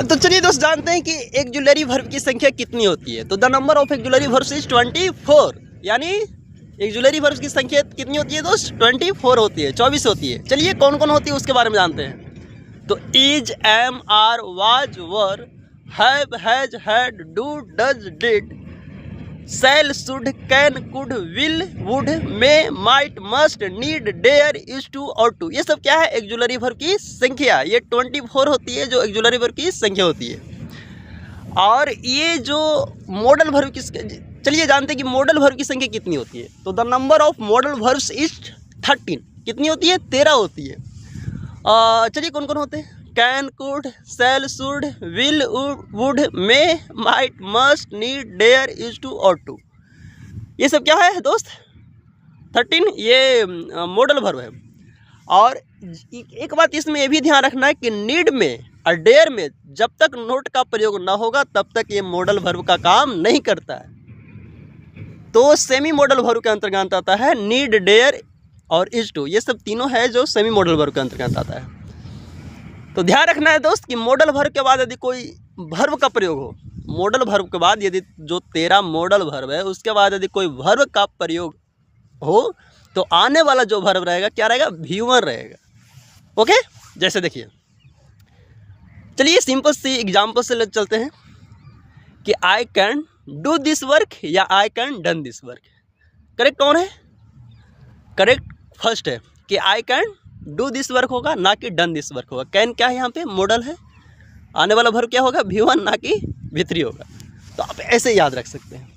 तो चलिए दोस्त जानते हैं कि एक्जुलरी वर्ब की संख्या कितनी होती है। तो the number of auxiliary verbs is 24, यानी एक्जुलरी वर्ब्स की संख्या कितनी होती है दोस्त? 24 होती है, 24 होती है। चलिए कौन कौन होती है उसके बारे में जानते हैं। तो is, am, are, was, were, have, has, had, do, does, did, shall, should, can, could, will, would, may, might, must, need, dare, is to और टू, ये सब क्या है? एक्जुलरी वर्ब की संख्या। ये 24 होती है जो एक्जुलरी वर्ब की संख्या होती है। और ये जो मॉडल वर्ब की, चलिए जानते हैं कि मॉडल वर्ब की संख्या कितनी होती है। तो the number of modal verbs is 13। कितनी होती है? 13 होती है। चलिए कौन कौन होते हैं? Can, could, shall, should, will, would, may, might, must, need, dare, is to और टू, ये सब क्या है दोस्त? 13 ये मॉडल वर्ब है। और एक बात इसमें ये भी ध्यान रखना है कि नीड में और डेयर में जब तक नोट का प्रयोग ना होगा तब तक ये मॉडल वर्ब का काम नहीं करता है। तो सेमी मॉडल वर्ब के अंतर्गत आता है नीड, डेयर और इज टू, ये सब तीनों है जो सेमी मॉडल वर्ब के अंतर्गत आता है। तो ध्यान रखना है दोस्त कि मॉडल वर्ब के बाद यदि कोई वर्ब का प्रयोग हो, मॉडल वर्ब के बाद यदि जो 13 मॉडल वर्ब है उसके बाद यदि कोई वर्ब का प्रयोग हो तो आने वाला जो वर्ब रहेगा क्या रहेगा? V1 रहेगा। ओके, जैसे देखिए, चलिए सिंपल सी एग्जाम्पल से चलते हैं कि I can do this work या I can done this work. Correct कौन है? करेक्ट फर्स्ट है कि I can do this work होगा, ना कि डन दिस वर्क होगा। कैन क्या है? यहाँ पे मॉडल है। आने वाला वर्ब क्या होगा? V1, ना कि V3 होगा। तो आप ऐसे याद रख सकते हैं।